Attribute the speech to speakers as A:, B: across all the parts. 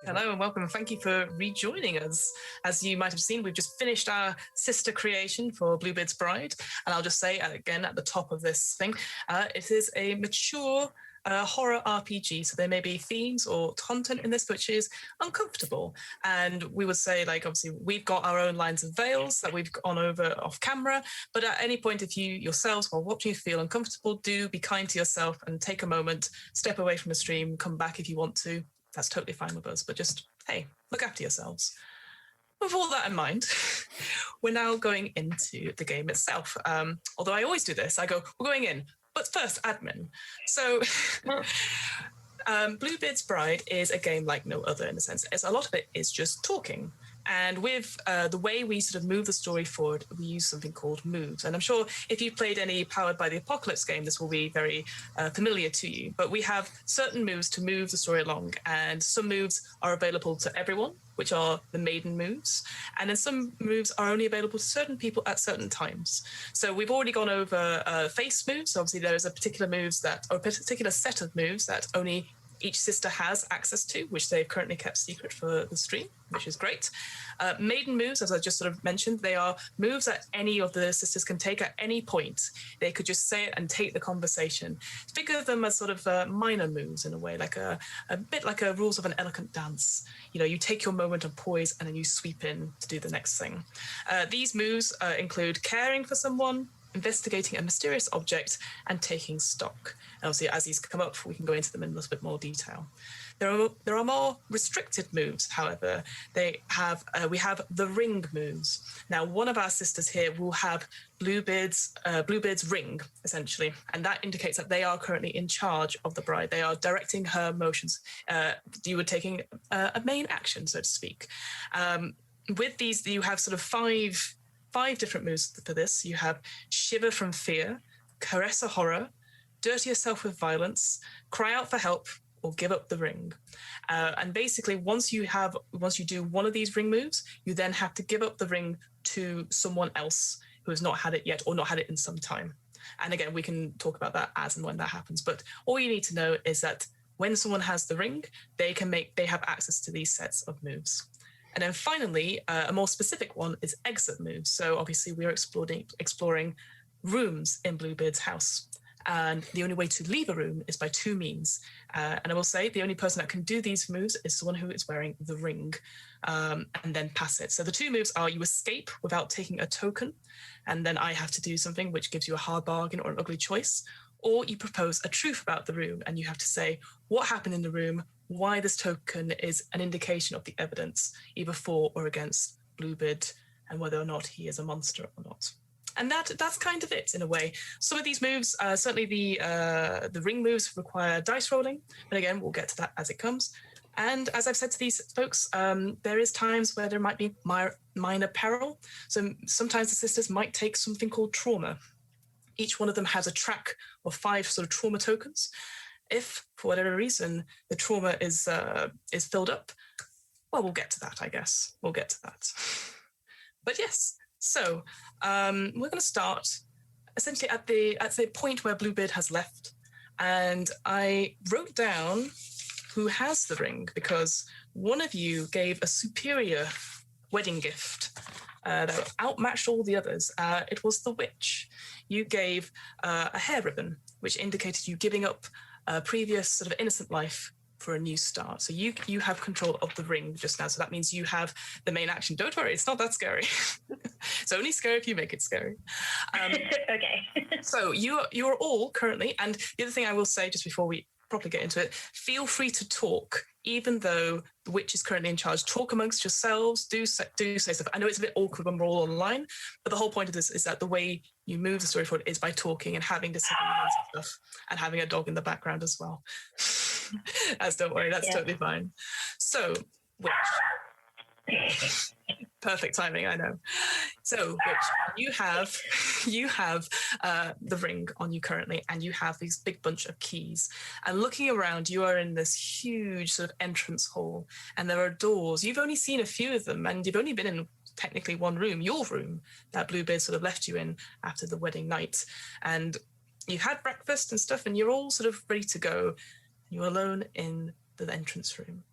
A: Hello and welcome, and thank you for rejoining us. As you might have seen, we've just finished our sister creation for Bluebeard's Bride, and I'll just say again at the top of this thing, it is a mature horror RPG, so there may be themes or content in this which is uncomfortable, and we would say, like, obviously we've got our own lines of veils that we've gone over off camera, but at any point if you yourselves while watching feel uncomfortable, do be kind to yourself and take a moment, step away from the stream, come back if you want to. That's totally fine with us, but just, hey, look after yourselves. With all that in mind, we're now going into the game itself. Although I always do this, I go, we're going in, but first, admin. So Bluebeard's Bride is a game like no other in a sense. A lot of it is just talking. And with the way we sort of move the story forward, we use something called moves. And I'm sure if you've played any Powered by the Apocalypse game, this will be very familiar to you. But we have certain moves to move the story along. And some moves are available to everyone, which are the maiden moves. And then some moves are only available to certain people at certain times. So we've already gone over face moves. So obviously there is a particular set of moves that only each sister has access to, which they've currently kept secret for the stream, which is great. Maiden moves, as I just sort of mentioned, they are moves that any of the sisters can take at any point. They could just say it and take the conversation. Think of them as sort of minor moves in a way, like a bit like a rules of an elegant dance. You know, you take your moment of poise and then you sweep in to do the next thing. These moves include caring for someone, investigating a mysterious object, and taking stock. And obviously, as these come up, we can go into them in a little bit more detail. There are more restricted moves, however. We have the ring moves. Now, one of our sisters here will have Bluebeard's ring, essentially, and that indicates that they are currently in charge of the bride. They are directing her motions. You were taking a main action, so to speak. With these, you have sort of five different moves for this. You have shiver from fear, caress a horror, dirty yourself with violence, cry out for help, or give up the ring. And basically, once you do one of these ring moves, you then have to give up the ring to someone else who has not had it yet or not had it in some time. And again, we can talk about that as and when that happens. But all you need to know is that when someone has the ring, they have access to these sets of moves. And then finally, a more specific one is exit moves. So obviously we are exploring rooms in Bluebeard's house. And the only way to leave a room is by two means. And I will say the only person that can do these moves is someone who is wearing the ring, and then pass it. So the two moves are you escape without taking a token, and then I have to do something which gives you a hard bargain or an ugly choice, or you propose a truth about the room and you have to say what happened in the room, why this token is an indication of the evidence, either for or against Bluebeard, and whether or not he is a monster or not. And that's kind of it in a way. Some of these moves, certainly the ring moves require dice rolling, but again, we'll get to that as it comes. And as I've said to these folks, there is times where there might be minor peril. So sometimes the sisters might take something called trauma. Each one of them has a track of 5 sort of trauma tokens. If, for whatever reason, the trauma is filled up, well, we'll get to that, I guess. We'll get to that. But yes, so we're going to start essentially at the point where Bluebeard has left. And I wrote down who has the ring because one of you gave a superior wedding gift that outmatched all the others. It was the witch. You gave a hair ribbon, which indicated you giving up a previous sort of innocent life for a new start. So you have control of the ring just now. So that means you have the main action. Don't worry, it's not that scary. It's only scary if you make it scary.
B: Okay.
A: So you're all currently, and the other thing I will say just before we properly get into it, feel free to talk, even though the witch is currently in charge. Talk amongst yourselves, do say stuff. I know it's a bit awkward when we're all online, but the whole point of this is that the way you move the story forward is by talking and having disagreements and stuff, and having a dog in the background as well. Don't worry, that's totally fine. So, witch. Perfect timing, I know. So, witch, you have the ring on you currently, and you have these big bunch of keys. And looking around, you are in this huge sort of entrance hall, and there are doors. You've only seen a few of them, and you've only been in technically one room, your room, that Bluebeard sort of left you in after the wedding night. And you've had breakfast and stuff, and you're all sort of ready to go. You're alone in the entrance room.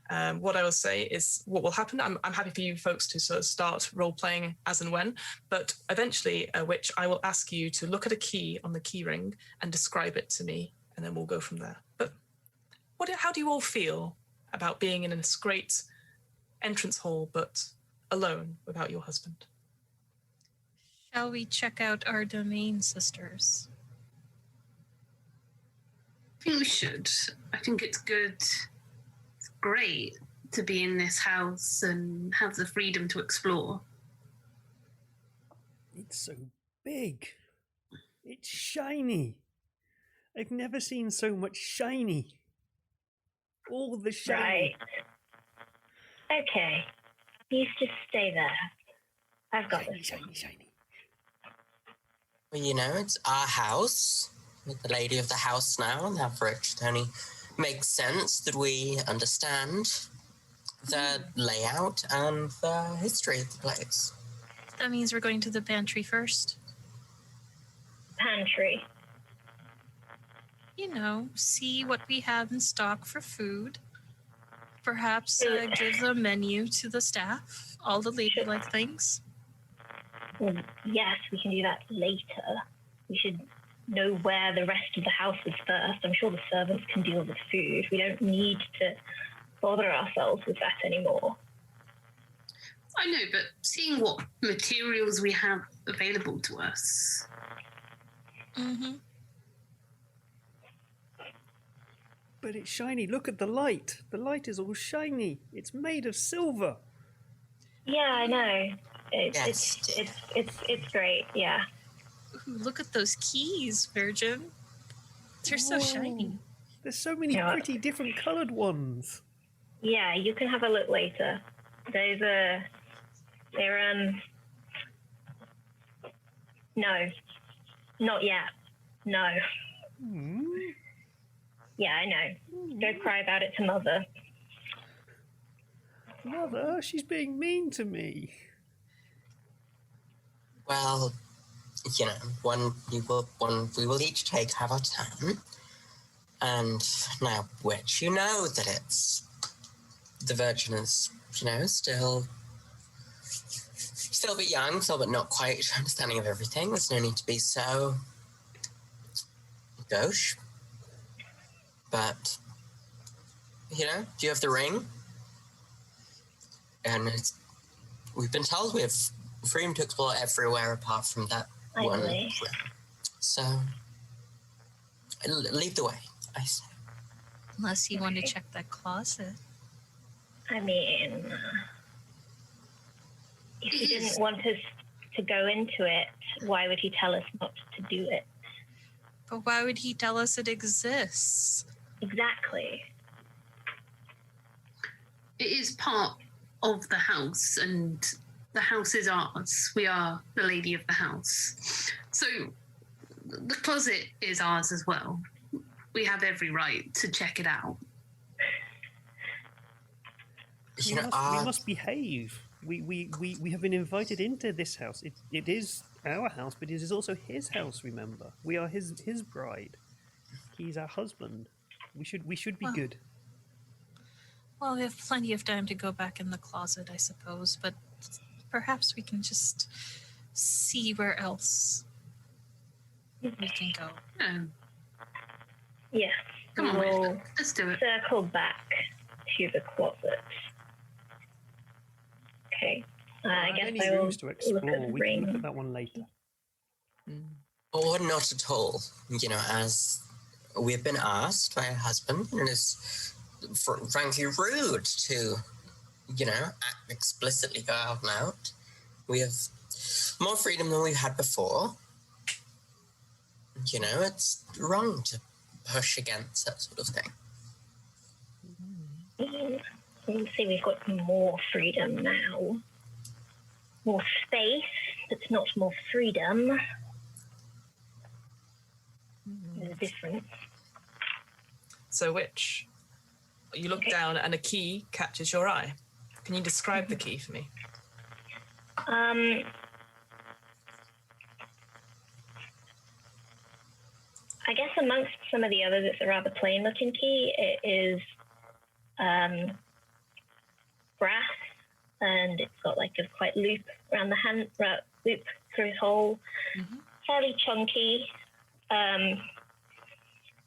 A: What I will say is what will happen. I'm happy for you folks to sort of start role-playing as and when, but eventually, which I will ask you to look at a key on the key ring and describe it to me, and then we'll go from there. But how do you all feel about being in this great entrance hall, but alone without your husband?
C: Shall we check out our domain, sisters?
D: I think we should. I think it's good. It's great to be in this house and have the freedom to explore.
E: It's so big. It's shiny. I've never seen so much shiny. All the shiny.
B: Right. Okay. You just stay there. I've got
E: Shiny,
B: this.
E: shiny.
F: Well, you know, it's our house. We're the lady of the house now, and therefore it only makes sense that we understand the layout and the history of the place.
C: That means we're going to the pantry first.
B: Pantry.
C: You know, see what we have in stock for food. Perhaps give the menu to the staff, all the ladylike things.
B: Well, yes, we can do that later. We should know where the rest of the house is first. I'm sure the servants can deal with food. We don't need to bother ourselves with that anymore.
D: I know, but seeing what materials we have available to us.
C: Mm-hmm.
E: But it's shiny. Look at the light. The light is all shiny. It's made of silver.
B: Yeah, I know. It's great. Yeah.
C: Ooh, look at those keys, Virgin. They're so shiny.
E: There's so many pretty different coloured ones.
B: Yeah, you can have a look later. They're no, not yet. No. Yeah, I know. Go cry about it to Mother.
E: Mother, she's being mean to me.
F: Well, you know, we will each have our turn. And now, which you know that it's the Virgin is, you know, still a bit young, still but not quite understanding of everything. There's no need to be so gauche. But, you know, do you have the ring? And we've been told we have freedom to explore everywhere apart from that one room. So, lead the way, I say.
C: Unless you want to check that closet.
B: I mean, if he didn't want us to go into it, why would he tell us not to do it?
C: But why would he tell us it exists?
B: Exactly.
D: It is part of the house, and the house is ours. We are the lady of the house. So the closet is ours as well. We have every right to check it out.
E: We must behave. We have been invited into this house. It is our house, but it is also his house, remember. We are his bride. He's our husband. We should be good.
C: Well, we have plenty of time to go back in the closet, I suppose, but perhaps we can just see where else we can go.
B: Yes.
D: Come on,
B: we'll
D: let's do it.
B: Circle back to the closet. Okay. I guess
E: any
B: I will
E: rooms to explore.
B: look at the
E: We
B: ring.
E: can look at that one later.
F: Or not at all. You know, as we've been asked by a husband, and it's frankly rude to, you know, explicitly go out and out. We have more freedom than we've had before. You know, it's wrong to push against that sort of thing.
B: You see, we've got more freedom now. More space, but not more freedom. There's a difference.
A: So which? You look down and a key catches your eye. Can you describe the key for me?
B: I guess amongst some of the others, it's a rather plain-looking key. It is brass, and it's got like a quite loop around the hand, loop through his hole.
A: Mm-hmm.
B: Fairly chunky.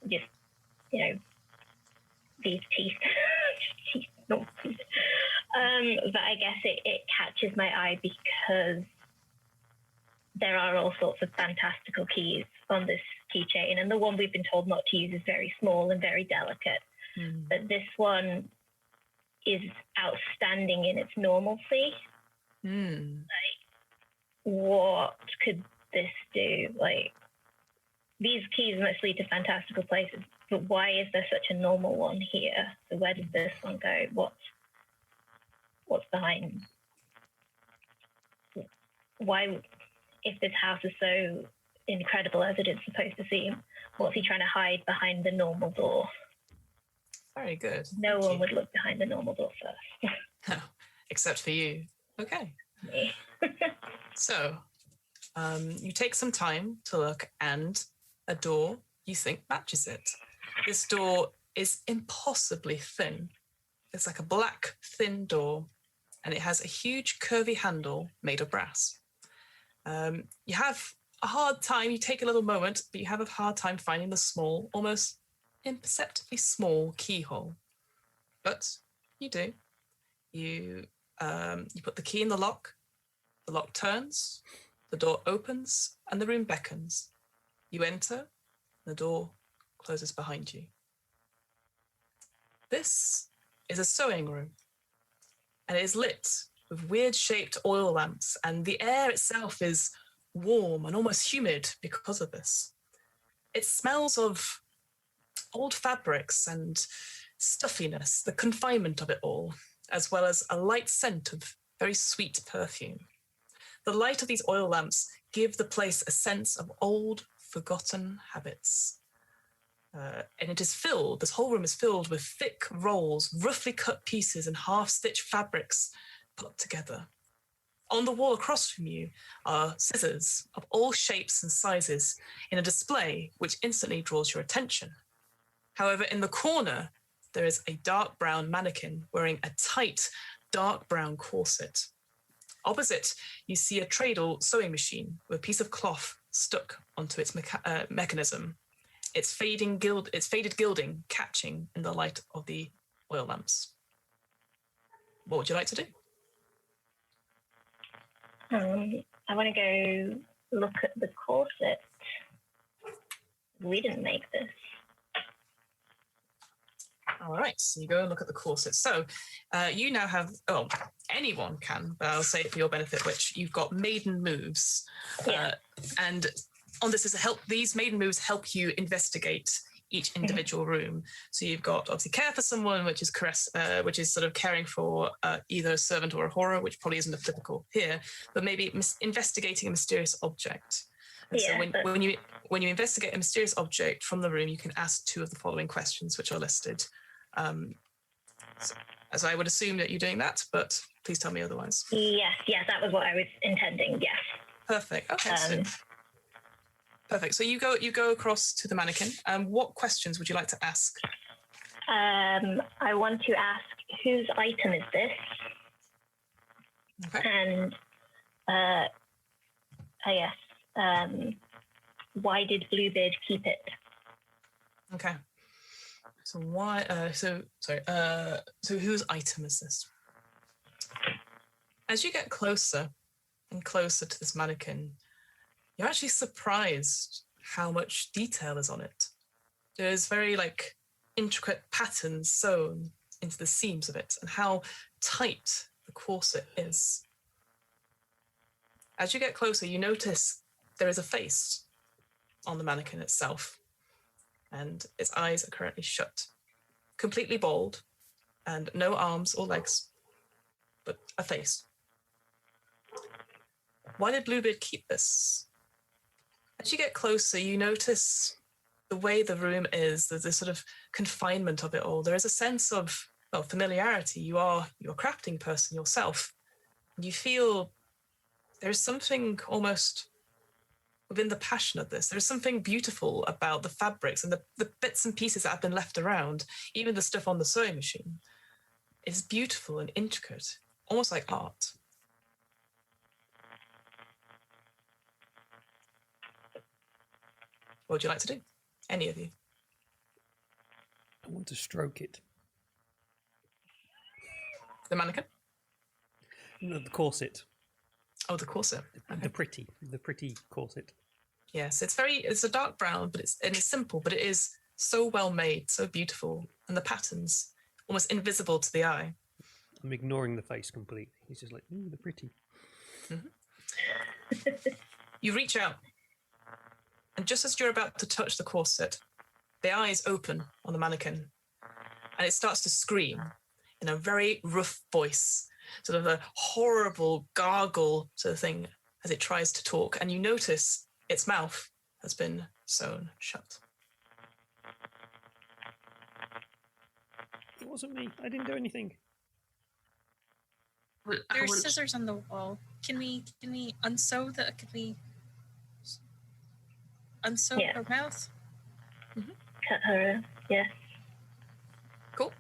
B: Just, these teeth. Teeth, not teeth. But I guess it catches my eye because there are all sorts of fantastical keys on this keychain, and the one we've been told not to use is very small and very delicate. But this one is outstanding in its normalcy. Like, what could this do? Like, these keys must lead to fantastical places, but why is there such a normal one here? So where does this one go? What's behind? Why, if this house is so incredible as it is supposed to seem, what's he trying to hide behind the normal door?
A: Very good.
B: No one would look behind the normal door first.
A: Except for you. Okay.
B: Me.
A: So, you take some time to look, and a door you think matches it. This door is impossibly thin. It's like a black, thin door, and it has a huge curvy handle made of brass. You have a hard time, you take a little moment, but you have a hard time finding the small, almost imperceptibly small keyhole. But you do. You put the key in the lock turns, the door opens, and the room beckons. You enter, the door closes behind you. This is a sewing room, and it is lit with weird-shaped oil lamps, and the air itself is warm and almost humid because of this. It smells of old fabrics and stuffiness, the confinement of it all, as well as a light scent of very sweet perfume. The light of these oil lamps give the place a sense of old, forgotten habits. And it is filled, this whole room is filled with thick rolls, roughly cut pieces and half-stitched fabrics put together. On the wall across from you are scissors of all shapes and sizes in a display which instantly draws your attention. However, in the corner, there is a dark brown mannequin wearing a tight, dark brown corset. Opposite, you see a Tradle sewing machine with a piece of cloth stuck onto its mechanism. Its faded gilding catching in the light of the oil lamps. What would you like to do?
B: I want to go look at the corset. We didn't make this.
A: All right, so you go and look at the corset. So you now have, anyone can, but I'll say it for your benefit, which you've got maiden moves.
B: Yeah.
A: And on this is these maiden moves help you investigate each individual room. So you've got obviously care for someone, which is which is sort of caring for either a servant or a horror, which probably isn't applicable here, but maybe investigating a mysterious object. And so when you investigate a mysterious object from the room, you can ask 2 of the following questions, which are listed. As I would assume that you're doing that, but please tell me otherwise.
B: Yes, that was what I was intending. Yes.
A: Perfect. Okay. Perfect. So you go across to the mannequin. What questions would you like to ask?
B: I want to ask, whose item is this?
A: Okay.
B: And I guess, why did Bluebeard keep it?
A: Okay. So why? So whose item is this? As you get closer and closer to this mannequin, you're actually surprised how much detail is on it. There's very intricate patterns sewn into the seams of it, and how tight the corset is. As you get closer, you notice there is a face on the mannequin itself, and its eyes are currently shut, completely bald, and no arms or legs, but a face. Why did Bluebeard keep this? As you get closer, you notice the way the room is, the sort of confinement of it all. There is a sense of familiarity. You're a crafting person yourself. You feel there is something almost within the passion of this. There is something beautiful about the fabrics and the bits and pieces that have been left around, even the stuff on the sewing machine. is beautiful and intricate, almost like art. What would you like to do? Any of you?
E: I want to stroke it.
A: The mannequin?
E: No, the corset.
A: Oh, the corset. Okay.
E: The pretty corset.
A: Yes, it's a dark brown, but it's simple, but it is so well made, so beautiful, and the patterns almost invisible to the eye.
E: I'm ignoring the face completely. He's just like, ooh, the pretty.
A: Mm-hmm. You reach out, and just as you're about to touch the corset, the eyes open on the mannequin, and it starts to scream in a very rough voice, sort of a horrible gargle sort of thing as it tries to talk, and you notice its mouth has been sewn shut.
E: It wasn't me. I didn't do anything.
C: There's scissors on the wall. Can we unsew the? Can we unsew her mouth?
B: Mm-hmm. Cut her. Yeah.
A: Cool.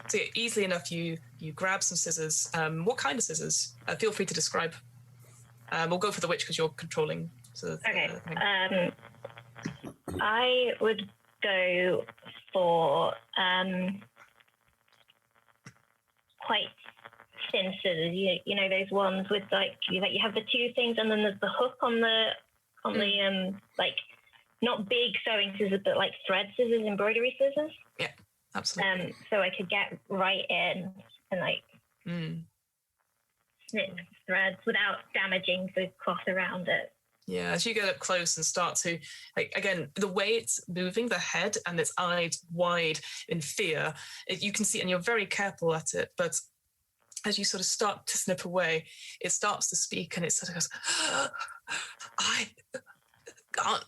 A: So easily enough, you grab some scissors. What kind of scissors? Feel free to describe. We'll go for the witch because you're controlling.
B: Okay. I would go for quite thin scissors. You know those ones with you have the two things and then there's the hook on the like not big sewing scissors but like thread scissors, embroidery scissors.
A: Yeah, absolutely.
B: So I could get right in and snip threads without damaging the cloth around it.
A: Yeah, as you get up close and start to, again, the way it's moving, the head and its eyes wide in fear, you can see, and you're very careful at it, but as you sort of start to snip away, it starts to speak and it sort of goes, I can't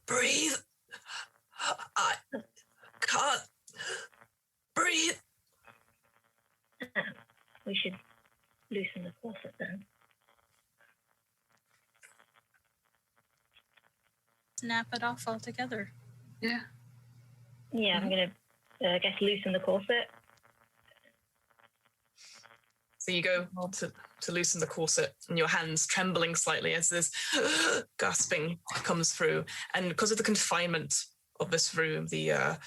A: breathe. I can't breathe.
B: We should loosen the corset then.
C: Snap it off altogether.
D: Yeah.
B: Yeah, I'm going to, I guess, loosen the corset.
A: So you go to loosen the corset and your hands trembling slightly as this gasping comes through. And because of the confinement of this room, the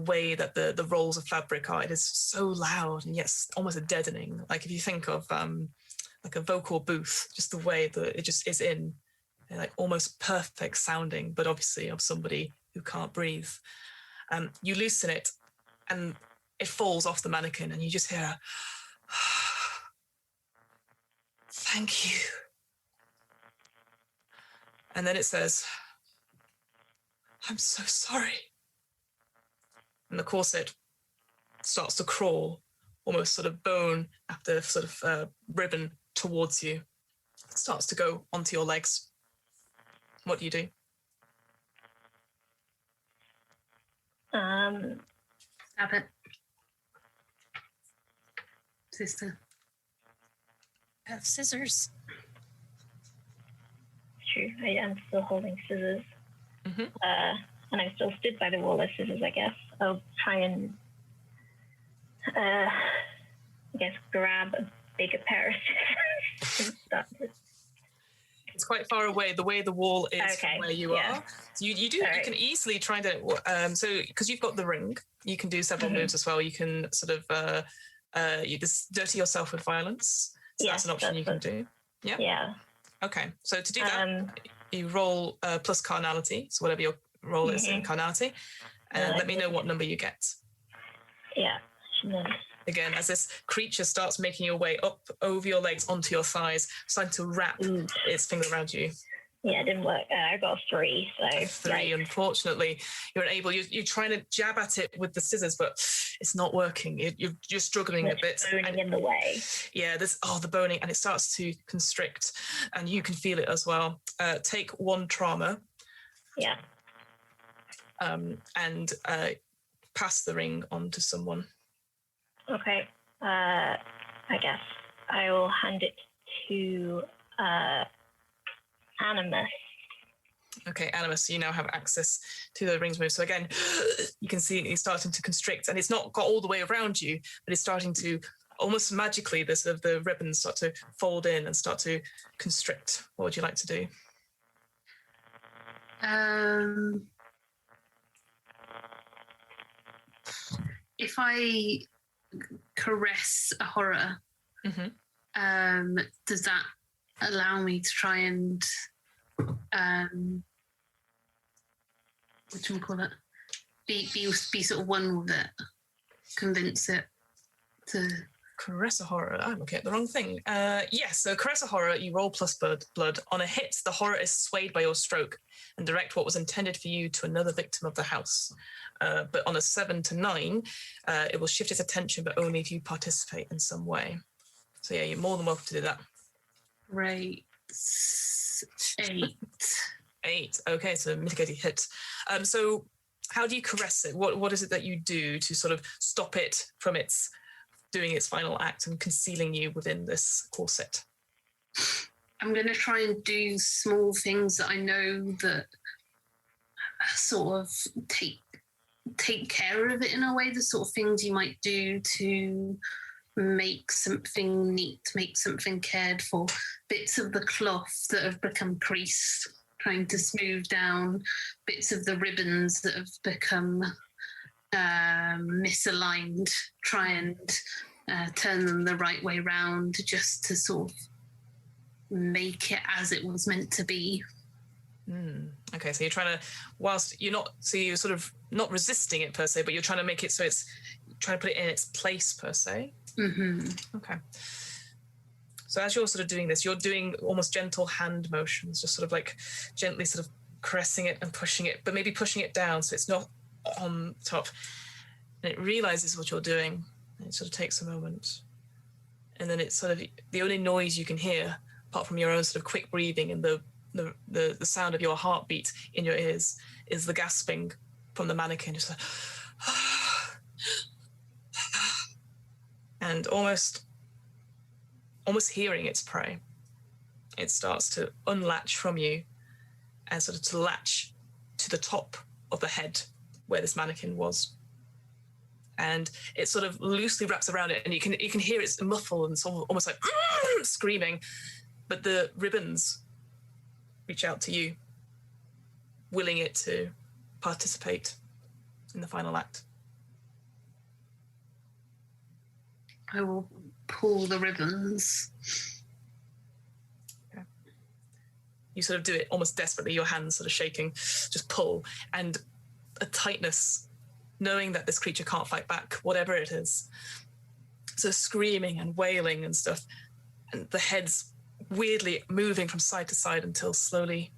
A: way that the rolls of fabric are, it is so loud and yes, almost a deadening. Like if you think of like a vocal booth, just the way that it just is in, like almost perfect sounding, but obviously of somebody who can't breathe. You loosen it and it falls off the mannequin and you just hear, thank you. And then it says, I'm so sorry. And the corset starts to crawl, almost sort of bone after sort of ribbon towards you. It starts to go onto your legs. What do you do?
D: Stab it. Sister.
C: I have scissors.
B: It's true. I am still holding scissors.
A: Mm-hmm.
B: And I'm still stood by the wall as scissors, I guess. I'll try and, I guess, grab a bigger pair of scissors and start to...
A: It's quite far away, the way the wall is from where you are. So you can easily try to, so because you've got the ring, you can do several moves as well. You can sort of, you just dirty yourself with violence. So that's an option you can do. Yeah?
B: Yeah.
A: Okay, so to do that, you roll plus carnality, so whatever your roll is in carnality, and let me know what number you get.
B: Yeah.
A: Again, as this creature starts making your way up over your legs onto your thighs, starting to wrap its finger around you.
B: Yeah, it didn't work. I got a 3, so...
A: 3, unfortunately. You're unable. You're trying to jab at it with the scissors, but it's not working. You're struggling a bit.
B: Boning in the way.
A: Yeah, the boning, and it starts to constrict, and you can feel it as well. Take 1 trauma.
B: Yeah.
A: And pass the ring on to someone.
B: Okay. I guess I will hand it to Animus.
A: Okay, Animus, you now have access to the rings move. So again, you can see it's starting to constrict, and it's not got all the way around you, but it's starting to almost magically, the ribbons start to fold in and start to constrict. What would you like to do?
D: If I caress a horror, does that allow me to try and whatchamacallit? Be sort of one with it, convince it to
A: Caress a horror. I'm looking at the wrong thing. Yes, so caress a horror, you roll plus blood. On a hit, the horror is swayed by your stroke and direct what was intended for you to another victim of the house. But on a 7 to 9, it will shift its attention, but only if you participate in some way. So yeah, you're more than welcome to do that.
D: Right. 8.
A: 8. Okay, so mitigated hit. So how do you caress it? What is it that you do to sort of stop it from doing its final act and concealing you within this corset?
D: I'm going to try and do small things that I know that sort of take care of it in a way, the sort of things you might do to make something neat, make something cared for. Bits of the cloth that have become creased, trying to smooth down, bits of the ribbons that have become misaligned, try and turn them the right way round, just to sort of make it as it was meant to be.
A: Okay, so you're trying to, you're sort of not resisting it per se, but you're trying to make it so it's trying to put it in its place per se. Okay. So as you're sort of doing this, you're doing almost gentle hand motions, just sort of like gently sort of caressing it and pushing it, but maybe pushing it down so it's not on top. And it realizes what you're doing, and it sort of takes a moment. And then it's sort of the only noise you can hear, apart from your own sort of quick breathing and the sound of your heartbeat in your ears, is the gasping from the mannequin. Just like, and almost hearing its prey, it starts to unlatch from you and sort of to latch to the top of the head where this mannequin was. And it sort of loosely wraps around it, and you can hear it's muffled and sort of almost like screaming, but the ribbons reach out to you, willing it to participate in the final act.
D: I will pull the ribbons.
A: Okay. You sort of do it almost desperately, your hands sort of shaking, just pull, and a tightness, knowing that this creature can't fight back, whatever it is. So screaming and wailing and stuff, and the head's weirdly moving from side to side until slowly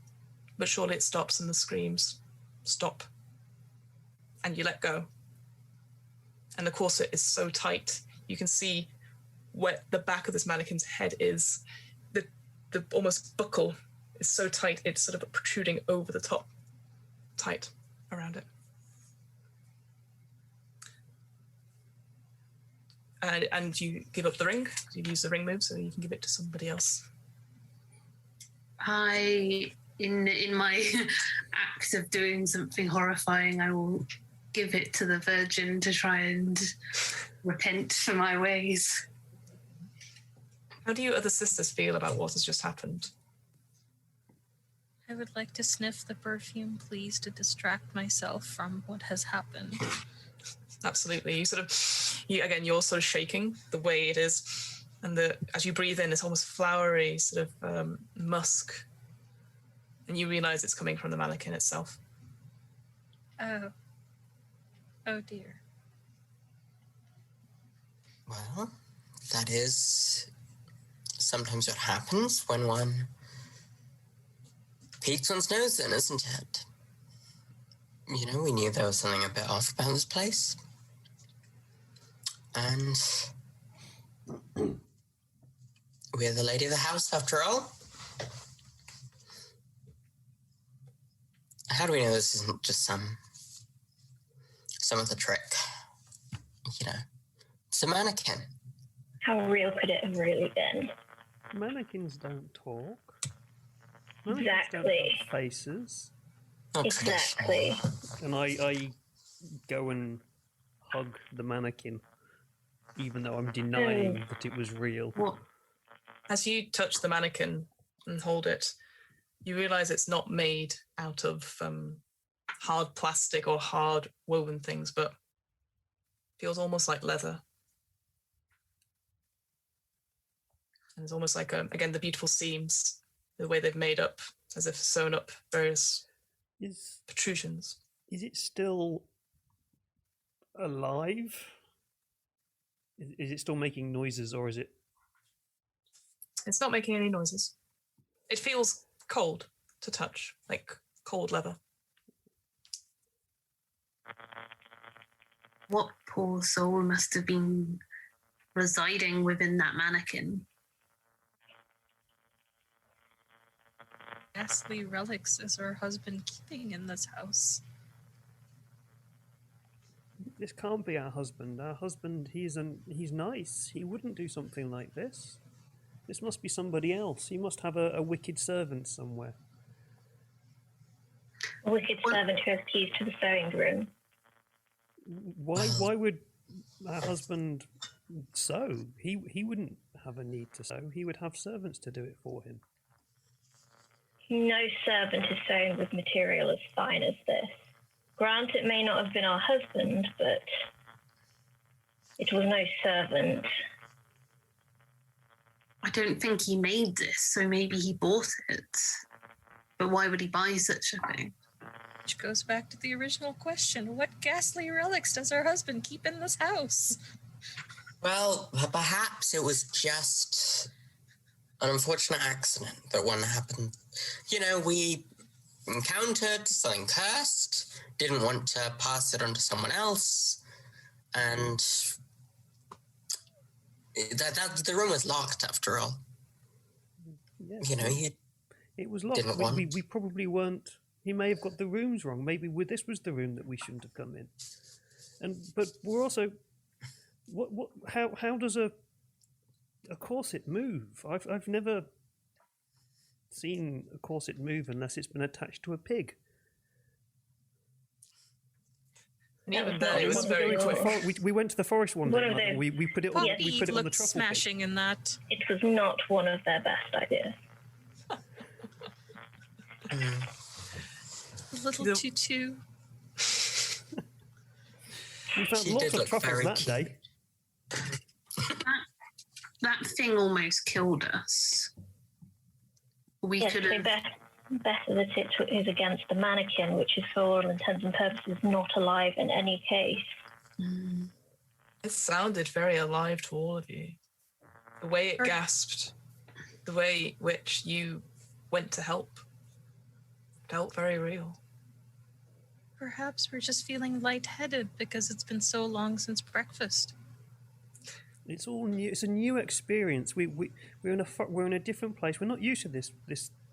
A: but surely it stops and the screams stop. And you let go. And the corset is so tight, you can see where the back of this mannequin's head is. The almost buckle is so tight, it's sort of protruding over the top, tight around it. And you give up the ring. You use the ring move, so you can give it to somebody else.
D: In my act of doing something horrifying, I will give it to the Virgin to try and repent for my ways.
A: How do you other sisters feel about what has just happened?
C: I would like to sniff the perfume, please, to distract myself from what has happened.
A: Absolutely. You're sort of shaking the way it is. And as you breathe in, it's almost flowery, sort of musk. And you realize it's coming from the mannequin itself.
C: Oh. Oh, dear.
F: Well, that is sometimes what happens when one peeks one's nose in, isn't it? You know, we knew there was something a bit off about this place. And we're the lady of the house, after all. How do we know this isn't just some of the trick? You know, it's a mannequin.
B: How real could it have really been?
E: Mannequins don't talk.
B: Exactly.
E: Faces.
B: Exactly.
E: And I go and hug the mannequin, even though I'm denying that it was real.
D: What?
A: As you touch the mannequin and hold it, you realize it's not made out of hard plastic or hard woven things, but feels almost like leather. And it's almost like, again, the beautiful seams, the way they've made up, as if sewn up various protrusions.
E: Is it still alive? Is it still making noises, or is it?
A: It's not making any noises. It feels cold to touch, like cold leather.
D: What poor soul must have been residing within that mannequin?
C: Ghastly relics is her husband keeping in this house?
E: This can't be our husband. Our husband, he's nice. He wouldn't do something like this. This must be somebody else. He must have a wicked servant somewhere.
B: A wicked servant who has keys to the sewing room.
E: Why would our husband sew? He wouldn't have a need to sew. He would have servants to do it for him.
B: No servant is sewing with material as fine as this. Grant, it may not have been our husband, but it was no servant.
D: I don't think he made this, so maybe he bought it. But why would he buy such a thing?
C: Which goes back to the original question. What ghastly relics does her husband keep in this house?
F: Well, perhaps it was just an unfortunate accident that one happened. You know, we encountered something cursed, didn't want to pass it on to someone else, and that the room was locked after all.
E: Yes,
F: you know,
E: it was locked. We probably weren't. He may have got the rooms wrong. Maybe this was the room that we shouldn't have come in. But we're also, how does a corset move? I've never seen a corset move unless it's been attached to a pig.
A: And even then, it was very quick.
E: We went to the forest one day. We put it on.
C: Yes.
E: We put it on the truffle
C: smashing in that.
B: It was not one of their best ideas.
C: Little tutu.
E: We found lots of truffles that day.
D: That thing almost killed us. We could have.
B: Better that it is against the mannequin, which is for all intents and purposes not alive in any case.
A: It sounded very alive to all of you. The way it gasped, the way which you went to help, felt very real.
C: Perhaps we're just feeling lightheaded because it's been so long since breakfast.
E: It's all new. It's a new experience. We're in a different place. We're not used to this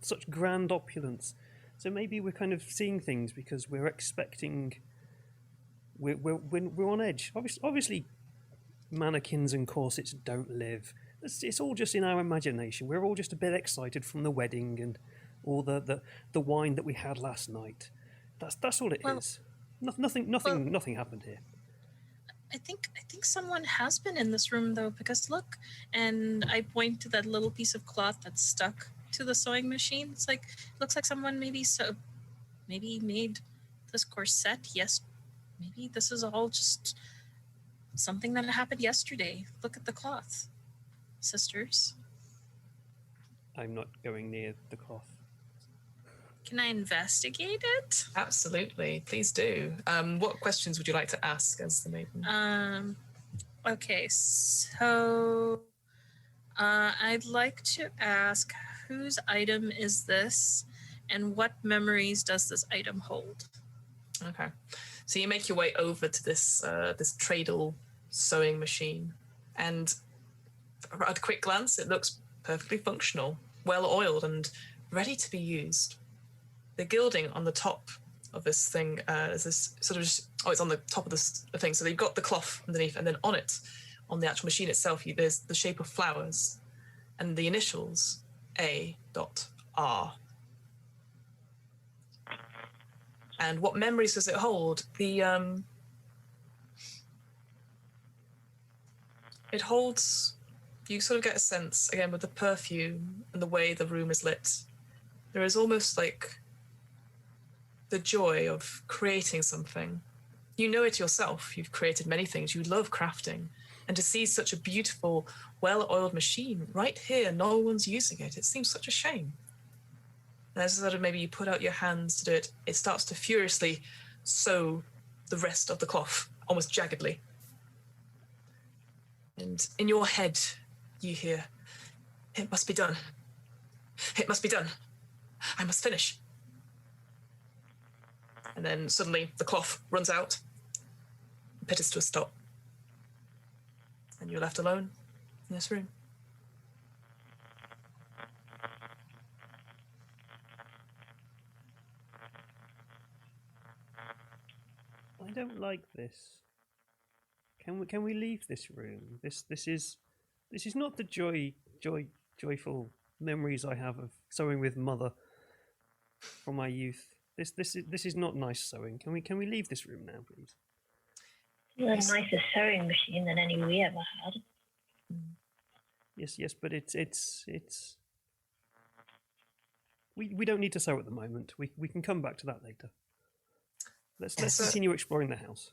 E: such grand opulence. So maybe we're kind of seeing things because we're expecting. We're on edge. Obviously, mannequins and corsets don't live. It's all just in our imagination. We're all just a bit excited from the wedding and all the wine that we had last night. That's all it is. Nothing happened here.
C: I think someone has been in this room though, because look, and I point to that little piece of cloth that's stuck to the sewing machine. It's like, looks like someone maybe made this corset. Yes, maybe this is all just something that happened yesterday. Look at the cloth, sisters.
E: I'm not going near the cloth.
C: Can I investigate it?
A: Absolutely, please do. What questions would you like to ask as the maiden?
C: Okay, so I'd like to ask, whose item is this, and what memories does this item hold?
A: Okay, so you make your way over to this Tradle sewing machine, and at a quick glance, it looks perfectly functional, well oiled, and ready to be used. The gilding on the top of this thing is this sort of it's on the top of the thing. So you've got the cloth underneath, and then on it, on the actual machine itself, there's the shape of flowers and the initials A.R. And what memories does it hold? It holds, you sort of get a sense, again, with the perfume and the way the room is lit. There is almost like the joy of creating something. You know it yourself. You've created many things. You love crafting. And to see such a beautiful, well-oiled machine right here, no one's using it. It seems such a shame. And as sort of maybe you put out your hands to do it, it starts to furiously sew the rest of the cloth, almost jaggedly. And in your head, you hear, "It must be done. It must be done. I must finish." And then suddenly the cloth runs out, pitters to a stop. And you're left alone in this room.
E: I don't like this. Can we leave this room? This is not the joyful memories I have of sewing with Mother from my youth. This is not nice sewing. Can we leave this room now, please?
B: The nicest sewing machine than any we ever had.
E: Yes, but it's we don't need to sew at the moment. We can come back to that later. Let's continue exploring the house.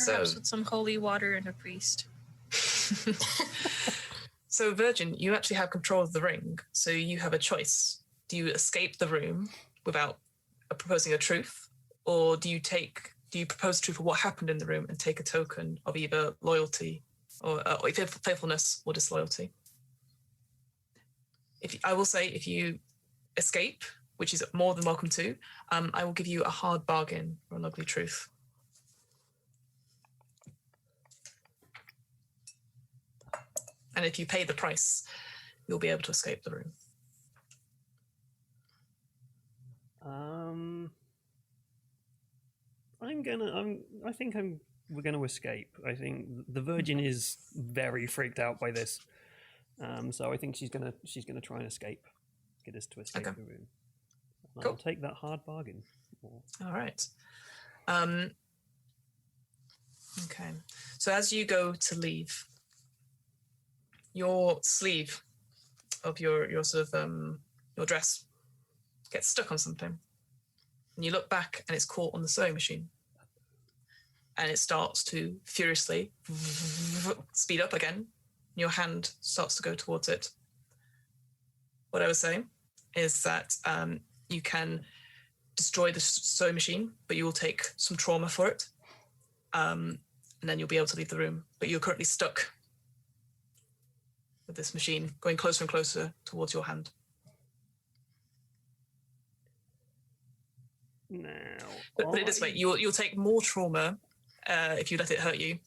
C: Perhaps with some holy water and a priest.
A: So, Virgin, you actually have control of the ring, so you have a choice. Do you escape the room without proposing a truth, or do you propose a truth of what happened in the room and take a token of either loyalty or faithfulness or disloyalty? I will say, if you escape, which is more than welcome to, I will give you a hard bargain or an ugly truth. And if you pay the price, you'll be able to escape the room.
E: I think we're gonna escape. I think the Virgin is very freaked out by this. So I think she's gonna try and escape. Get us to escape the room.
A: Cool.
E: I'll take that hard bargain.
A: All right. Okay. So as you go to leave, your sleeve of your sort of your dress gets stuck on something, and you look back, and it's caught on the sewing machine, and it starts to furiously speed up again. Your hand starts to go towards it. What I was saying is that you can destroy the sewing machine, but you will take some trauma for it, and then you'll be able to leave the room. But you're currently stuck with this machine going closer and closer towards your hand.
E: Now,
A: but put it this way: you'll take more trauma if you let it hurt you.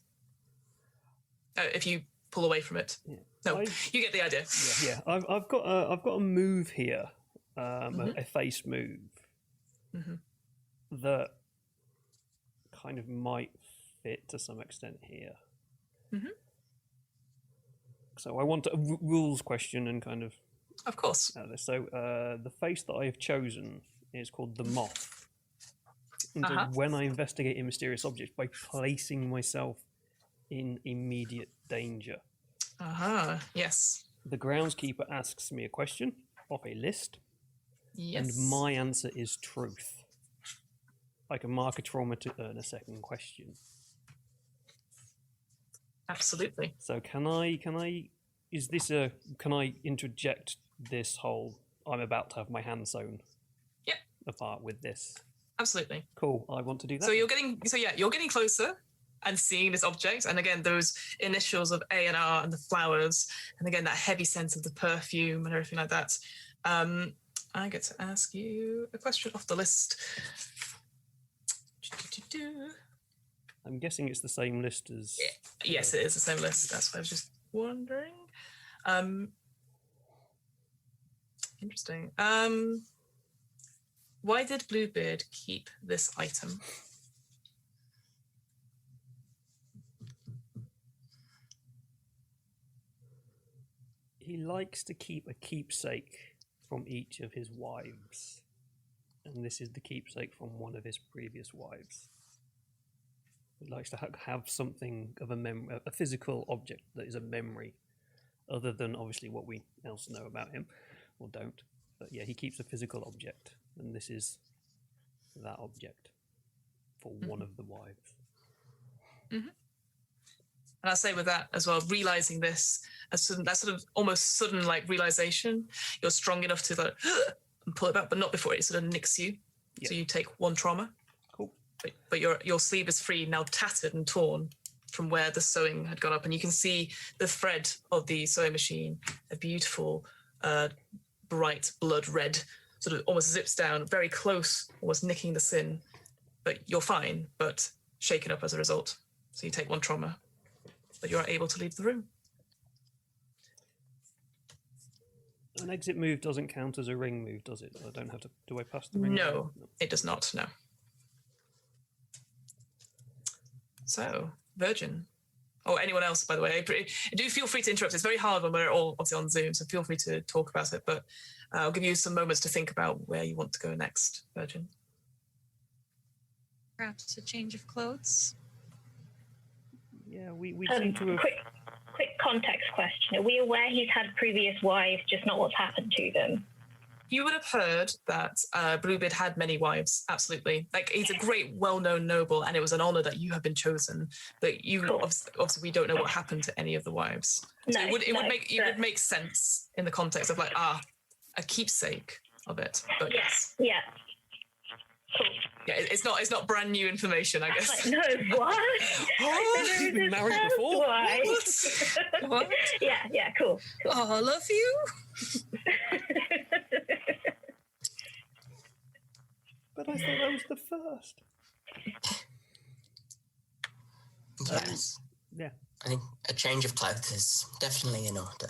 A: If you pull away from it. Yeah. No, you get the idea.
E: Yeah. I've got a move here, a face move that kind of might fit to some extent here. So I want a rules question and kind of.
A: Of course.
E: So the face that I have chosen is called the Moth. And so when I investigate a mysterious object by placing myself in immediate danger.
A: Yes.
E: The groundskeeper asks me a question off a list.
A: Yes.
E: And my answer is truth. I can mark a trauma to earn a second question.
A: Absolutely.
E: So can I interject this whole I'm about to have my hand sewn apart with this?
A: Absolutely.
E: Cool. I want to do that.
A: So you're getting closer and seeing this object, and again those initials of A and R and the flowers, and again that heavy sense of the perfume and everything like that. I get to ask you a question off the list.
E: I'm guessing it's the same list as.
A: Yes, it is the same list. That's what I was just wondering. Interesting. Why did Bluebeard keep this item?
E: He likes to keep a keepsake from each of his wives. And this is the keepsake from one of his previous wives. He likes to have something of a physical object that is a memory, other than obviously what we else know about him, or don't. But yeah, he keeps a physical object, and this is that object for one of the wives.
A: Mm-hmm. And I'll say with that as well, realizing this, that sort of almost sudden like realization, you're strong enough to like and pull it back, but not before it sort of nicks you. Yep. So you take one trauma.
E: Cool.
A: But your sleeve is free, now tattered and torn from where the sewing had gone up. And you can see the thread of the sewing machine, a beautiful, bright blood red, sort of almost zips down, very close, almost nicking the sin. But you're fine, but shaken up as a result. So you take one trauma, but you're able to leave the room.
E: An exit move doesn't count as a ring move, does it? I don't have to. Do I pass the ring?
A: No, it does not. No. So, Virgin, or anyone else, by the way, do feel free to interrupt. It's very hard when we're all obviously on Zoom, so feel free to talk about it. But I'll give you some moments to think about where you want to go next, Virgin.
C: Perhaps a change of clothes.
E: Yeah, we seem to have...
B: Quick context question. Are we aware he's had previous wives, just not what's happened to them?
A: You would have heard that Bluebeard had many wives, absolutely. Like, he's a great, well-known noble, and it was an honor that you have been chosen. But you, cool. obviously, we don't know what happened to any of the wives. So it would make sense in the context of, like, a keepsake of it. But yes.
B: Yeah. Cool.
A: Yeah, it's not brand new information, I guess.
B: No, what?
E: You've been married before?
A: What?
B: Yeah, cool.
C: All of you?
E: But I thought that was the first.
F: Yes.
E: Yeah.
F: I think a change of clothes is definitely in order.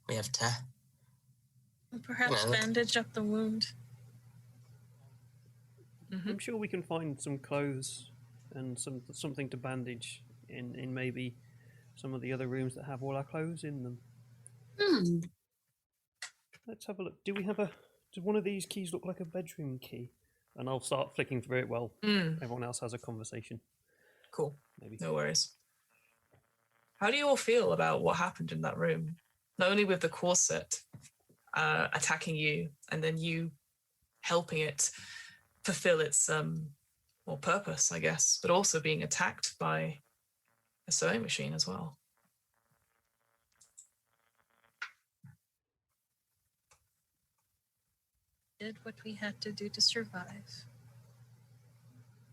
F: We have to...
C: Perhaps bandage up the wound.
E: I'm sure we can find some clothes and something to bandage in maybe some of the other rooms that have all our clothes in them. Let's have a look. Does one of these keys look like a bedroom key? And I'll start flicking through it while everyone else has a conversation.
A: Cool.
E: Maybe.
A: No worries. How do you all feel about what happened in that room? Not only with the corset attacking you, and then you helping it fulfill its purpose, I guess, but also being attacked by a sewing machine as well.
C: Did what we had to do to survive.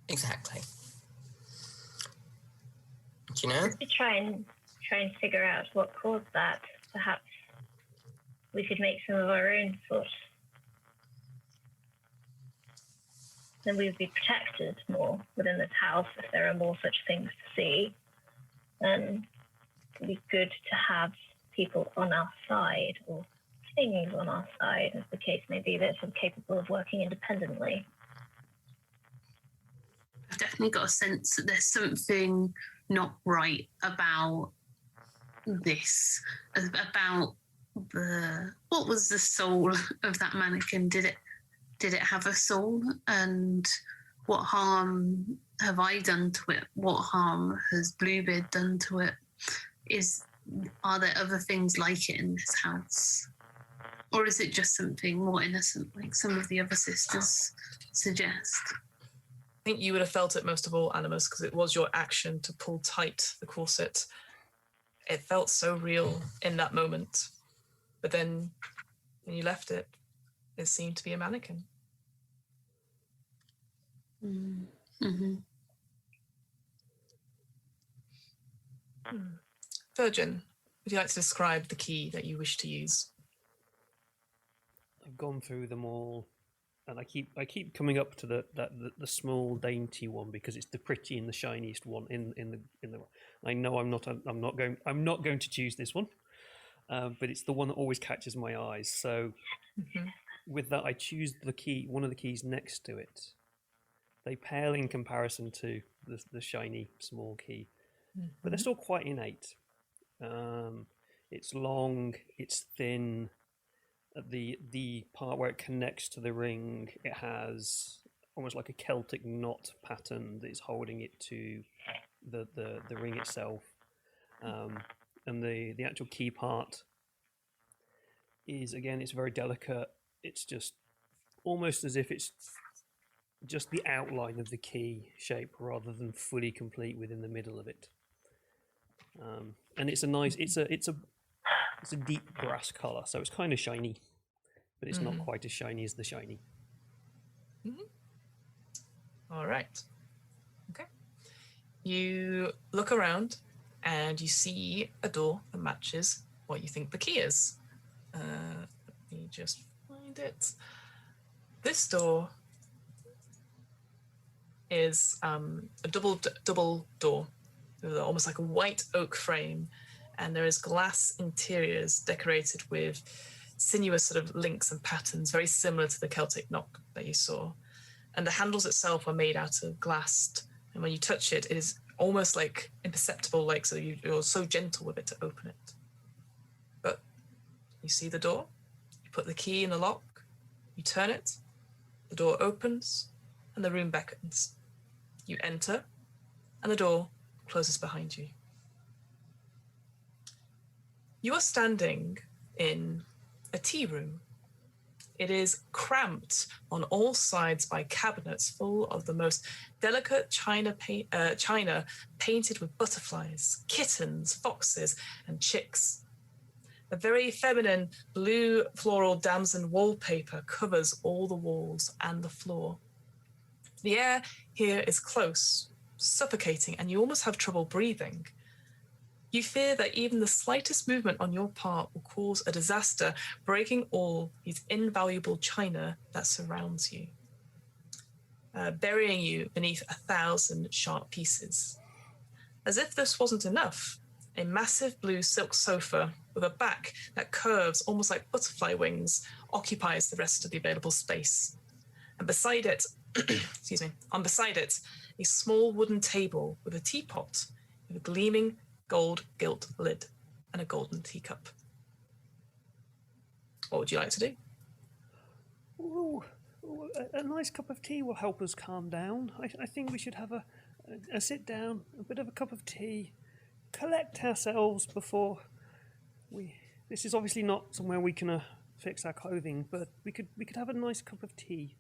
F: Exactly. You know?
B: To try and figure out what caused that. Perhaps we could make some of our own sort. Then we would be protected more within this house if there are more such things to see. And it'd be good to have people on our side, or things on our side, as the case may be, that are capable of working independently.
D: I've definitely got a sense that there's something not right about this, about what was the soul of that mannequin? Did it have a soul? And what harm have I done to it? What harm has Bluebeard done to it? Are there other things like it in this house? Or is it just something more innocent, like some of the other sisters suggest?
A: I think you would have felt it most of all, Animus, because it was your action to pull tight the corset. It felt so real in that moment. But then when you left it, it seemed to be a mannequin.
D: Mm-hmm.
A: Virgin, would you like to describe the key that you wish to use?
E: I've gone through them all, and I keep coming up to the small dainty one because it's the pretty and the shiniest one in the. I know I'm not going to choose this one, but it's the one that always catches my eyes. So with that, I choose one of the keys next to it. They pale in comparison to the shiny small key, but they're still quite innate. It's long, it's thin, at the part where it connects to the ring, it has almost like a Celtic knot pattern that is holding it to the ring itself. And the actual key part is, again, it's very delicate. It's just almost as if it's just the outline of the key shape rather than fully complete within the middle of it. And it's a nice, it's a deep brass color, so it's kind of shiny, but it's not quite as shiny as the shiny.
A: All right. Okay. You look around and you see a door that matches what you think the key is. Let me just find it. This door is a double door with almost like a white oak frame, and there is glass interiors decorated with sinuous sort of links and patterns, very similar to the Celtic knot that you saw. And the handles itself are made out of glass, and when you touch it, it is almost like imperceptible, like so you're so gentle with it to open it. But you see the door, you put the key in the lock, you turn it, the door opens, and the room beckons. You enter, and the door closes behind you. You are standing in a tea room. It is cramped on all sides by cabinets full of the most delicate china painted with butterflies, kittens, foxes, and chicks. A very feminine blue floral damson wallpaper covers all the walls and the floor. The air here is close, suffocating, and you almost have trouble breathing. You fear that even the slightest movement on your part will cause a disaster, breaking all these invaluable china that surrounds you, burying you beneath 1,000 sharp pieces. As if this wasn't enough, a massive blue silk sofa with a back that curves almost like butterfly wings occupies the rest of the available space. And beside it, beside it, a small wooden table with a teapot with a gleaming gold gilt lid and a golden teacup. What would you like to do?
E: Ooh, a nice cup of tea will help us calm down. I think we should have a sit down, a bit of a cup of tea, collect ourselves before we... This is obviously not somewhere we can fix our clothing, but we could have a nice cup of tea.